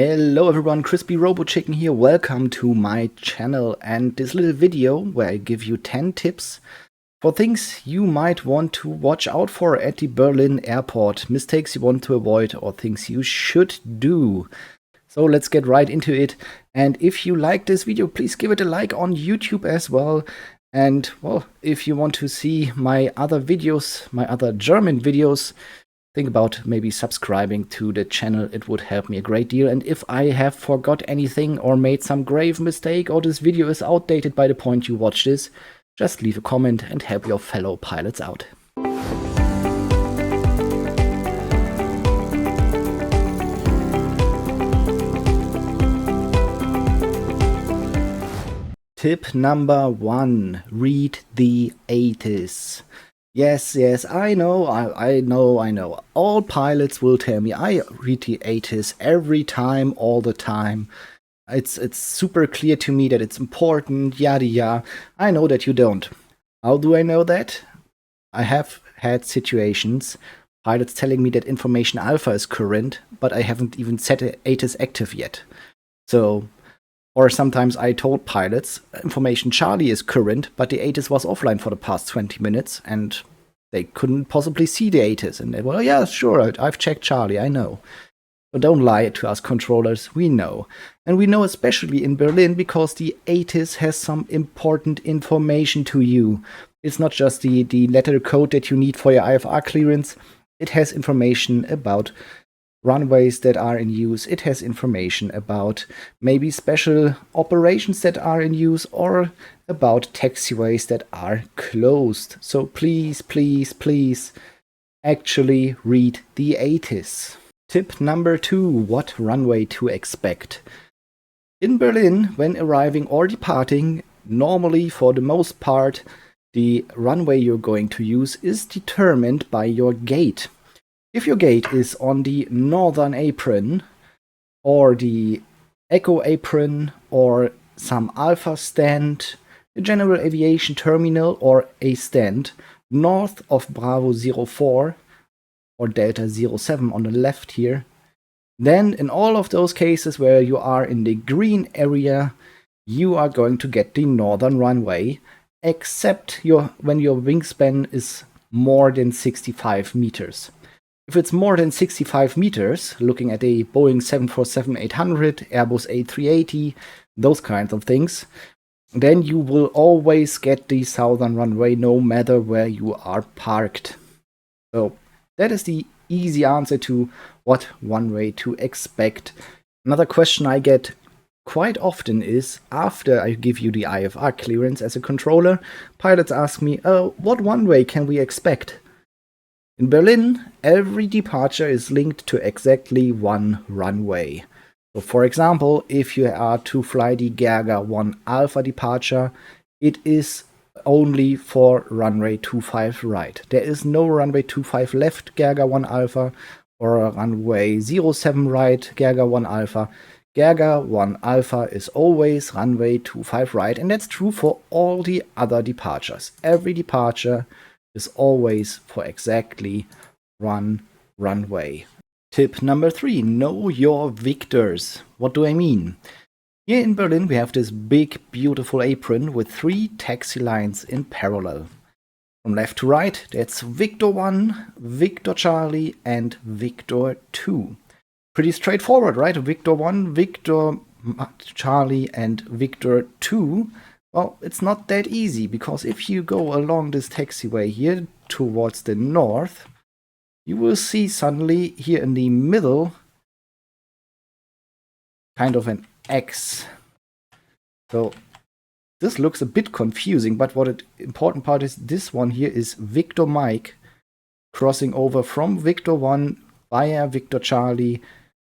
Hello everyone, Crispy Robo Chicken here. Welcome to my channel and this little video where I give you 10 tips for things you might want to watch out for at the Berlin airport, mistakes you want to avoid or things you should do. So let's get right into it. And if you like this video, please give it a like on YouTube as well. And well, if you want to see my other videos, my other German videos, think about maybe subscribing to the channel. It would help me a great deal. And if I have forgot anything or made some grave mistake or this video is outdated by the point you watch this, just leave a comment and help your fellow pilots out. Tip number 1, read the ATIS. Yes, I know, I know. All pilots will tell me I read the ATIS every time, all the time. It's super clear to me that it's important, yada yada. I know that you don't. How do I know that? I have had situations, pilots telling me that information alpha is current, but I haven't even set ATIS active yet. So, or sometimes I told pilots information Charlie is current, but the ATIS was offline for the past 20 minutes and they couldn't possibly see the ATIS. And they were, oh, yeah, sure, I've checked Charlie, I know. But don't lie to us controllers, we know. And we know especially in Berlin because the ATIS has some important information to you. It's not just the letter code that you need for your IFR clearance. It has information about runways that are in use. It has information about maybe special operations that are in use or about taxiways that are closed. So please, please, please actually read the ATIS. Tip number 2, what runway to expect. In Berlin, when arriving or departing, normally for the most part, the runway you're going to use is determined by your gate. If your gate is on the northern apron, or the echo apron, or some alpha stand, a general aviation terminal, or a stand north of Bravo 04, or Delta 07 on the left here, then in all of those cases where you are in the green area, you are going to get the northern runway, except when your wingspan is more than 65 meters. If it's more than 65 meters, looking at a Boeing 747-800, Airbus A380, those kinds of things, then you will always get the southern runway no matter where you are parked. So that is the easy answer to what runway to expect. Another question I get quite often is, after I give you the IFR clearance as a controller, pilots ask me, what runway can we expect? In Berlin, every departure is linked to exactly one runway. So for example, if you are to fly the Gerga 1 Alpha departure, it is only for runway 25 right. There is no runway 25 left Gerga 1 Alpha or a runway 07 right Gerga 1 Alpha. Gerga 1 Alpha is always runway 25 right, and that's true for all the other departures. Every departure is always for exactly one runway. Tip number 3, know your victors. What do I mean? Here in Berlin we have this big beautiful apron with 3 taxi lines in parallel. From left to right, that's Victor 1, Victor Charlie and Victor 2. Pretty straightforward, right? Victor 1, Victor Charlie and Victor 2. Well, it's not that easy, because if you go along this taxiway here towards the north, you will see suddenly here in the middle kind of an X. So this looks a bit confusing, but what important part is, this one here is Victor Mike crossing over from Victor 1 via Victor Charlie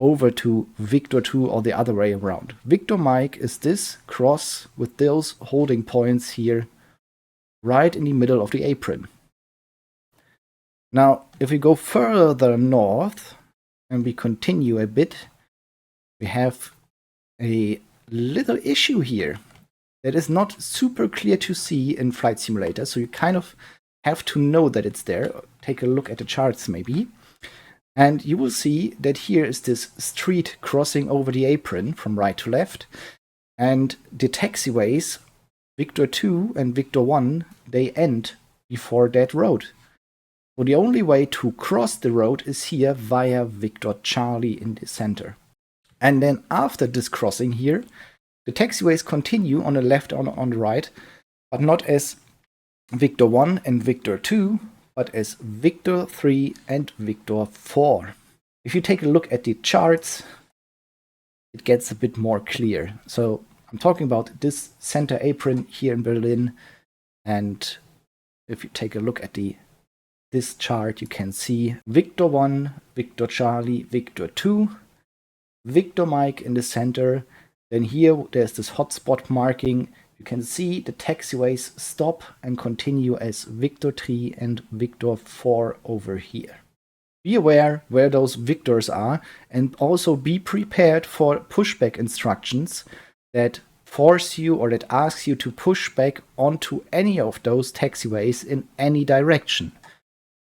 over to Victor 2 or the other way around. Victor Mike is this cross with those holding points here right in the middle of the apron. Now, if we go further north and we continue a bit, we have a little issue here that is not super clear to see in Flight Simulator, so you kind of have to know that it's there. Take a look at the charts maybe. And you will see that here is this street crossing over the apron from right to left. And the taxiways, Victor 2 and Victor 1, they end before that road. So the only way to cross the road is here via Victor Charlie in the center. And then after this crossing here, the taxiways continue on the left and on the right, but not as Victor 1 and Victor 2, but as Victor 3 and Victor 4. If you take a look at the charts, it gets a bit more clear. So I'm talking about this center apron here in Berlin, and if you take a look at this chart, you can see Victor 1, Victor Charlie, Victor 2, Victor Mike in the center. Then here there's this hotspot marking. You can see the taxiways stop and continue as Victor 3 and Victor 4 over here. Be aware where those victors are, and also be prepared for pushback instructions that force you or that asks you to push back onto any of those taxiways in any direction.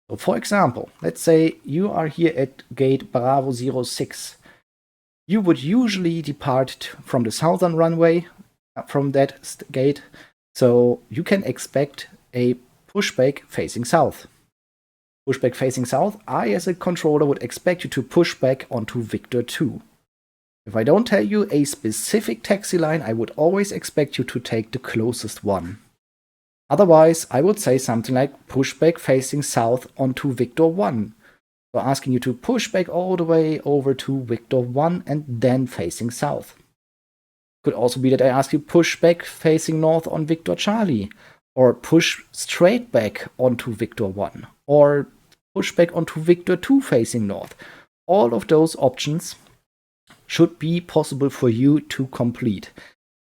So for example, let's say you are here at gate Bravo 06. You would usually depart from the southern runway from that gate, so you can expect a pushback facing south. Pushback facing south, I as a controller would expect you to push back onto Victor 2. If I don't tell you a specific taxi line, I would always expect you to take the closest one. Otherwise, I would say something like pushback facing south onto Victor 1. So asking you to push back all the way over to Victor 1 and then facing south. Could also be that I ask you push back facing north on Victor Charlie, or push straight back onto Victor 1, or push back onto Victor 2 facing north. All of those options should be possible for you to complete.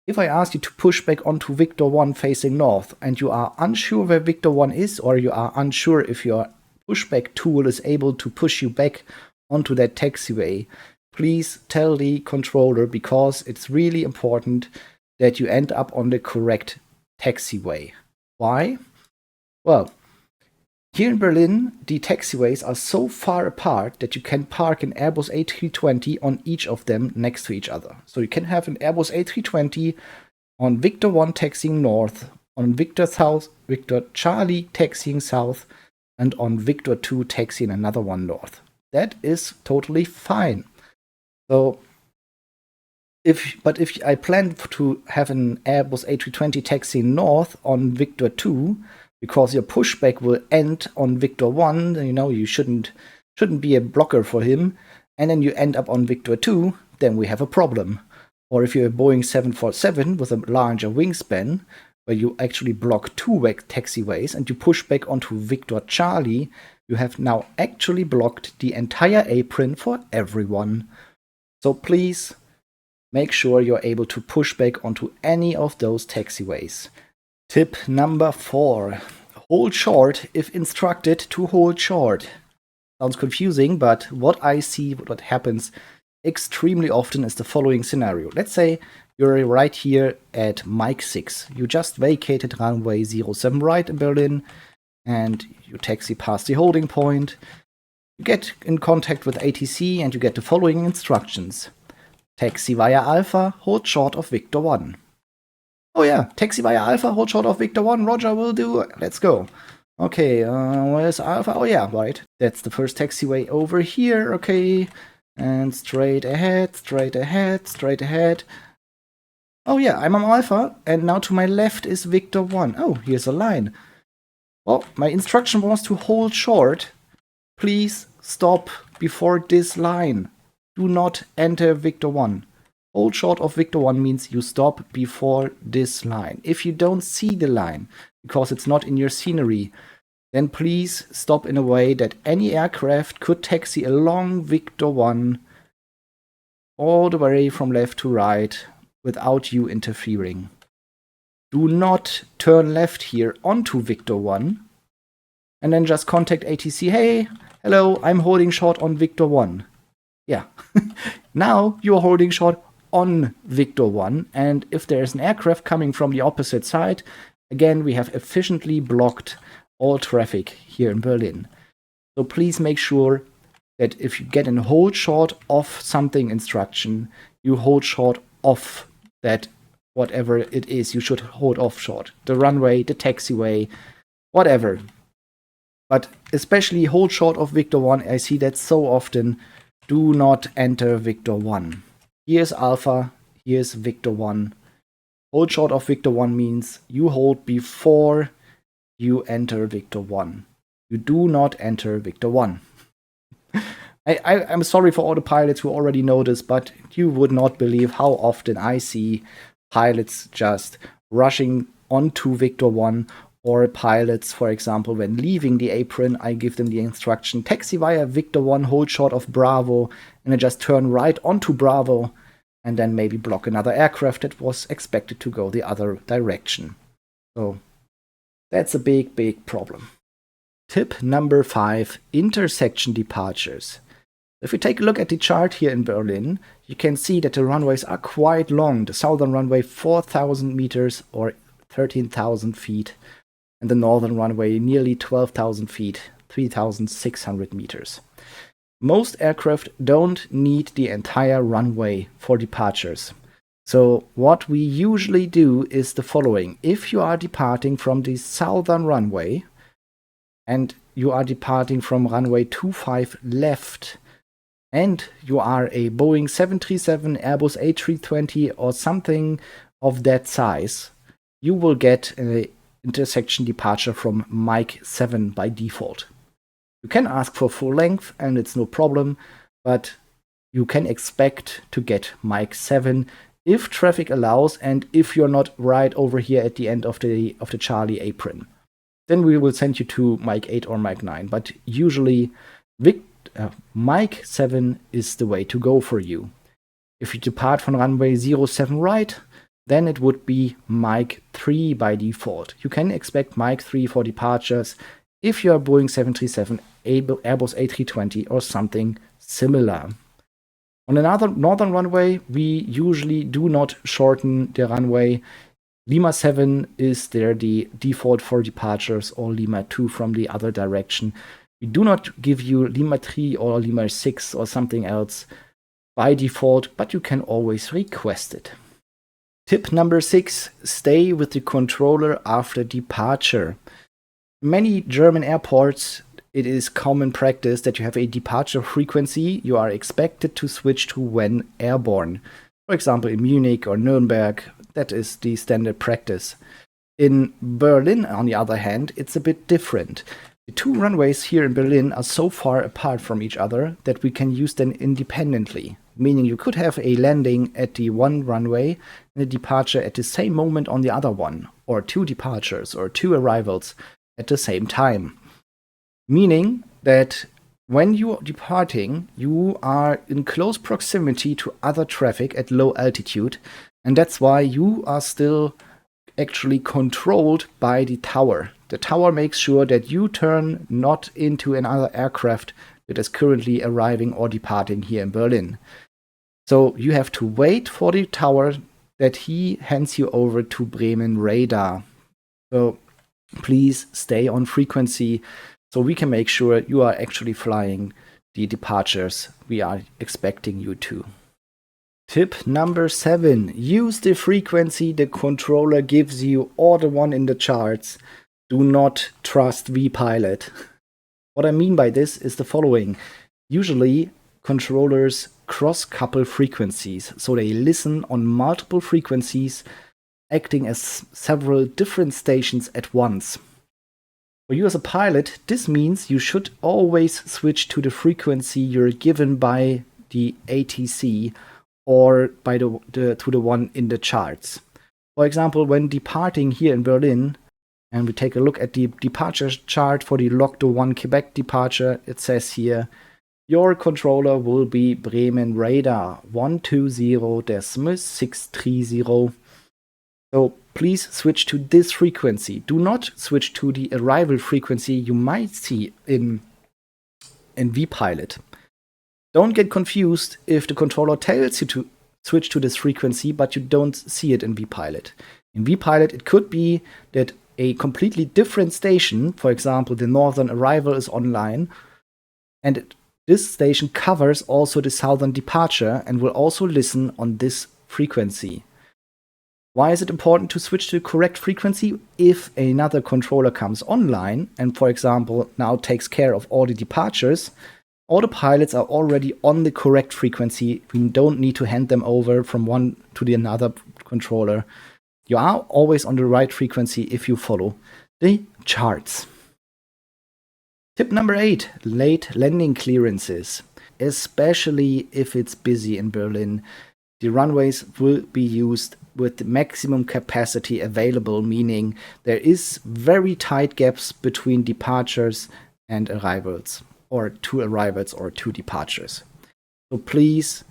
If I ask you to push back onto Victor 1 facing north and you are unsure where Victor 1 is, or you are unsure if your pushback tool is able to push you back onto that taxiway, please tell the controller, because it's really important that you end up on the correct taxiway. Why? Well, here in Berlin, the taxiways are so far apart that you can park an Airbus A320 on each of them next to each other. So you can have an Airbus A320 on Victor 1 taxiing north, on Victor Charlie taxiing south, and on Victor 2 taxiing another one north. That is totally fine. So, if I plan to have an Airbus A320 taxiing north on Victor 2, because your pushback will end on Victor 1, you know, you shouldn't be a blocker for him, and then you end up on Victor 2, then we have a problem. Or if you're a Boeing 747 with a larger wingspan, where you actually block two taxiways and you push back onto Victor Charlie, you have now actually blocked the entire apron for everyone. So please make sure you're able to push back onto any of those taxiways. Tip number 4. Hold short if instructed to hold short. Sounds confusing, but what I see, what happens extremely often is the following scenario. Let's say you're right here at Mike 6. You just vacated runway 07 right in Berlin, and you taxi past the holding point. You get in contact with ATC and you get the following instructions. Taxi via Alpha, hold short of Victor 1. Oh yeah, taxi via Alpha, hold short of Victor 1, roger, will do, let's go. Okay, where's Alpha? Oh yeah, right. That's the first taxiway over here, okay. And straight ahead, straight ahead, straight ahead. Oh yeah, I'm on Alpha, and now to my left is Victor 1. Oh, here's a line. Well, my instruction was to hold short. Please stop before this line. Do not enter Victor 1. Hold short of Victor 1 means you stop before this line. If you don't see the line, because it's not in your scenery, then please stop in a way that any aircraft could taxi along Victor 1 all the way from left to right without you interfering. Do not turn left here onto Victor 1 and then just contact ATC. Hey, hello, I'm holding short on Victor 1. Yeah, now you're holding short on Victor 1, and if there's an aircraft coming from the opposite side, again, we have efficiently blocked all traffic here in Berlin. So please make sure that if you get a hold short of something instruction, you hold short of that whatever it is, you should hold off short. The runway, the taxiway, whatever. But especially hold short of Victor 1, I see that so often. Do not enter Victor 1. Here's Alpha, here's Victor 1. Hold short of Victor 1 means you hold before you enter Victor 1. You do not enter Victor 1. I'm sorry for all the pilots who already know this, but you would not believe how often I see pilots just rushing onto Victor 1, or pilots, for example, when leaving the apron, I give them the instruction, taxi via Victor 1, hold short of Bravo, and I just turn right onto Bravo, and then maybe block another aircraft that was expected to go the other direction. So that's a big, big problem. Tip number 5, intersection departures. If we take a look at the chart here in Berlin, you can see that the runways are quite long. The southern runway 4,000 meters or 13,000 feet, and the northern runway nearly 12,000 feet, 3,600 meters. Most aircraft don't need the entire runway for departures. So what we usually do is the following. If you are departing from the southern runway and you are departing from runway 25 left, and you are a Boeing 737, Airbus A320 or something of that size, you will get an intersection departure from Mike 7 by default. You can ask for full length and it's no problem, but you can expect to get Mike 7 if traffic allows and if you're not right over here at the end of the Charlie apron. Then we will send you to Mike 8 or Mike 9, but usually Mike 7 is the way to go for you. If you depart from runway 07 right, then it would be Mike 3 by default. You can expect Mike 3 for departures if you are Boeing 737, Airbus A320 or something similar. On another northern runway, we usually do not shorten the runway. Lima 7 is there the default for departures, or Lima 2 from the other direction. We do not give you Lima 3 or Lima 6 or something else by default, but you can always request it. Tip number 6, stay with the controller after departure. Many German airports, it is common practice that you have a departure frequency you are expected to switch to when airborne. For example, in Munich or Nuremberg, that is the standard practice. In Berlin, on the other hand, it's a bit different. The two runways here in Berlin are so far apart from each other that we can use them independently, meaning you could have a landing at the one runway and a departure at the same moment on the other one, or two departures or two arrivals at the same time. Meaning that when you are departing, you are in close proximity to other traffic at low altitude, and that's why you are still actually controlled by the tower. The tower makes sure that you turn not into another aircraft that is currently arriving or departing here in Berlin. So you have to wait for the tower that he hands you over to Bremen radar. So please stay on frequency so we can make sure you are actually flying the departures we are expecting you to. Tip number 7, use the frequency the controller gives you or the one in the charts. Do not trust vPilot. What I mean by this is the following. Usually, controllers cross-couple frequencies, so they listen on multiple frequencies, acting as several different stations at once. For you as a pilot, this means you should always switch to the frequency you're given by the ATC or by to the one in the charts. For example, when departing here in Berlin, and we take a look at the departure chart for the Log 1 Quebec departure, it says here, your controller will be Bremen radar 120.630. So please switch to this frequency. Do not switch to the arrival frequency you might see in vPilot. Don't get confused if the controller tells you to switch to this frequency, but you don't see it in vPilot. In vPilot, it could be that a completely different station, for example, the northern arrival is online, and This station covers also the southern departure and will also listen on this frequency. Why is it important to switch to the correct frequency? If another controller comes online and, for example, now takes care of all the departures, all the pilots are already on the correct frequency. We don't need to hand them over from one to the another controller. You are always on the right frequency if you follow the charts. Tip number 8, late landing clearances. Especially if it's busy in Berlin, the runways will be used with the maximum capacity available, meaning there is very tight gaps between departures and arrivals, or two arrivals or two departures. So please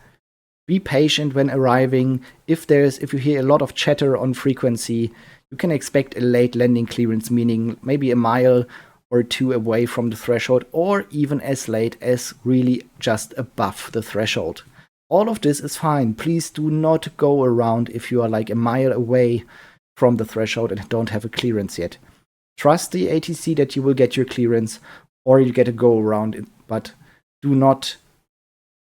be patient when arriving. If you hear a lot of chatter on frequency, you can expect a late landing clearance, meaning maybe a mile or two away from the threshold, or even as late as really just above the threshold. All of this is fine. Please do not go around if you are like a mile away from the threshold and don't have a clearance yet. Trust the ATC that you will get your clearance, or you get a go around it, but do not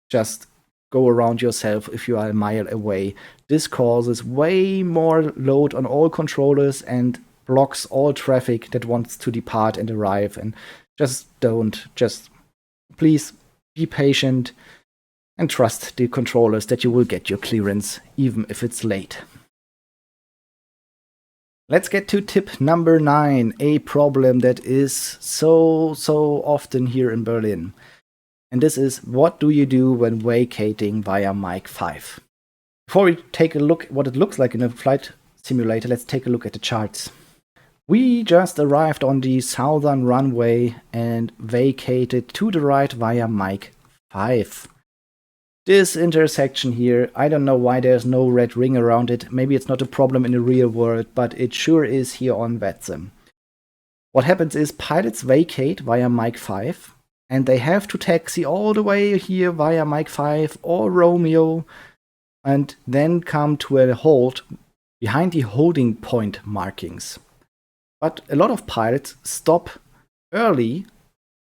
just go around yourself if you are a mile away. This causes way more load on all controllers and blocks all traffic that wants to depart and arrive. And just please be patient and trust the controllers that you will get your clearance even if it's late. Let's get to tip number 9, a problem that is so often here in Berlin. And this is, what do you do when vacating via mic 5? Before we take a look at what it looks like in a flight simulator, let's take a look at the charts. We just arrived on the southern runway and vacated to the right via mic 5. This intersection here, I don't know why there's no red ring around it. Maybe it's not a problem in the real world, but it sure is here on VATSIM. What happens is pilots vacate via mic 5 and they have to taxi all the way here via mic 5 or Romeo and then come to a halt behind the holding point markings. But a lot of pilots stop early,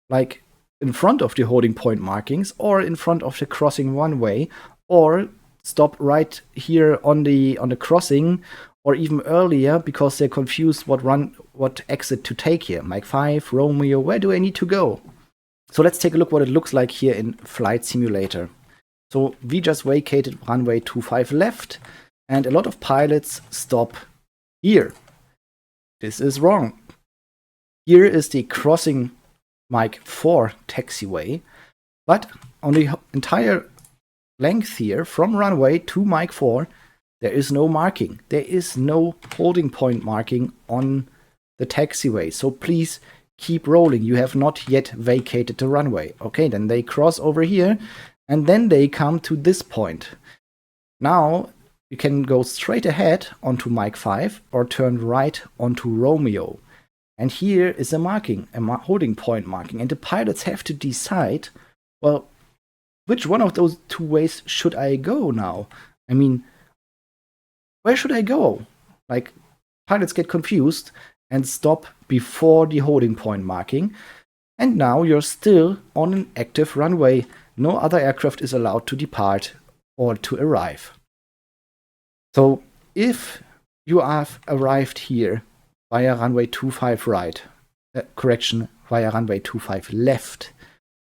like in front of the holding point markings or in front of the crossing runway, or stop right here on the crossing, or even earlier because they're confused what exit to take here. Mic 5, Romeo, where do I need to go? So let's take a look what it looks like here in Flight Simulator. So we just vacated runway 25 left, and a lot of pilots stop here. This is wrong. Here is the crossing mic 4 taxiway, but on the entire length here from runway to mic 4, there is no marking. There is no holding point marking on the taxiway. So please keep rolling. You have not yet vacated the runway. Okay, then they cross over here and then they come to this point. Now you can go straight ahead onto mic 5 or turn right onto Romeo. And here is a marking, a holding point marking. And the pilots have to decide, well, which one of those two ways should I go now? I mean, where should I go? Like, pilots get confused and stop before the holding point marking. And now you're still on an active runway. No other aircraft is allowed to depart or to arrive. So if you have arrived here via runway 25 right, via runway 25 left,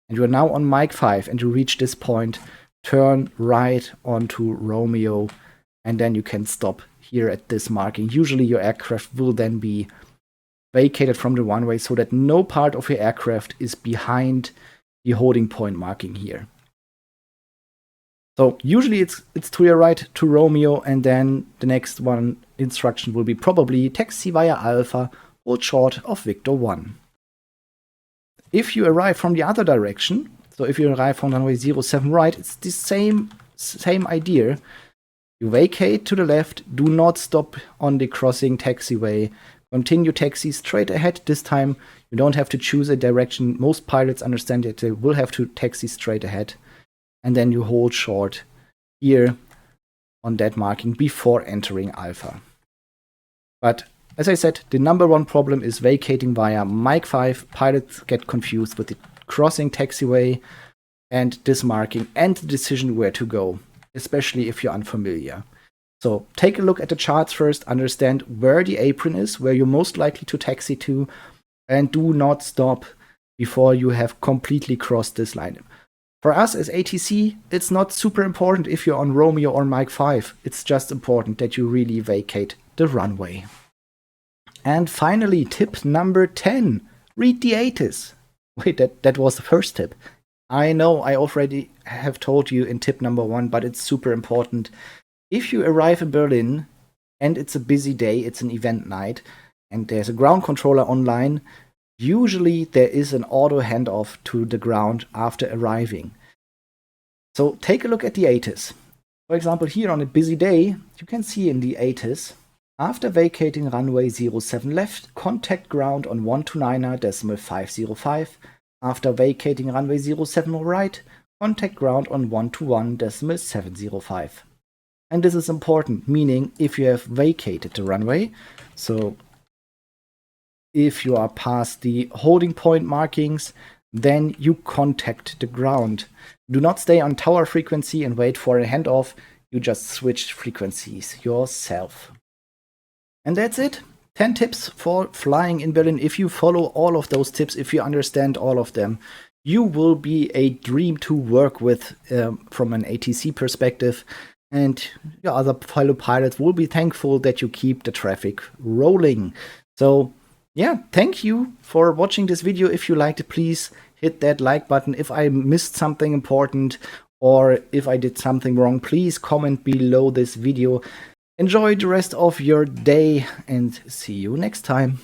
and you are now on mic 5 and you reach this point, turn right onto Romeo, and then you can stop here at this marking. Usually your aircraft will then be vacated from the runway so that no part of your aircraft is behind the holding point marking here. So usually it's to your right to Romeo, and then the next one instruction will be probably taxi via Alpha, hold short of Victor 1. If you arrive from the other direction, so if you arrive from runway 07 right, it's the same idea. You vacate to the left, do not stop on the crossing taxiway, continue taxi straight ahead. This time you don't have to choose a direction. Most pilots understand that they will have to taxi straight ahead. And then you hold short here on that marking before entering Alpha. But as I said, the number one problem is vacating via mic 5. Pilots get confused with the crossing taxiway and dismarking and the decision where to go, especially if you're unfamiliar. So take a look at the charts first, understand where the apron is, where you're most likely to taxi to, and do not stop before you have completely crossed this line. For us as ATC, it's not super important if you're on Romeo or Mike 5. It's just important that you really vacate the runway. And finally, tip number 10, read the ATIS. Wait, that was the first tip. I know I already have told you in tip number 1, but it's super important. If you arrive in Berlin and it's a busy day, it's an event night, and there's a ground controller online, usually there is an auto handoff to the ground after arriving. So take a look at the ATIS. For example, here on a busy day, you can see in the ATIS, after vacating runway 07 left, contact ground on 129.505. After vacating runway 07 right, contact ground on 121.705. And this is important, meaning if you have vacated the runway, so if you are past the holding point markings, then you contact the ground. Do not stay on tower frequency and wait for a handoff. You just switch frequencies yourself. And that's it. 10 tips for flying in Berlin. If you follow all of those tips, if you understand all of them, you will be a dream to work with from an ATC perspective. And your other fellow pilots will be thankful that you keep the traffic rolling. So yeah, thank you for watching this video. If you liked it, please hit that like button. If I missed something important or if I did something wrong, please comment below this video. Enjoy the rest of your day and see you next time.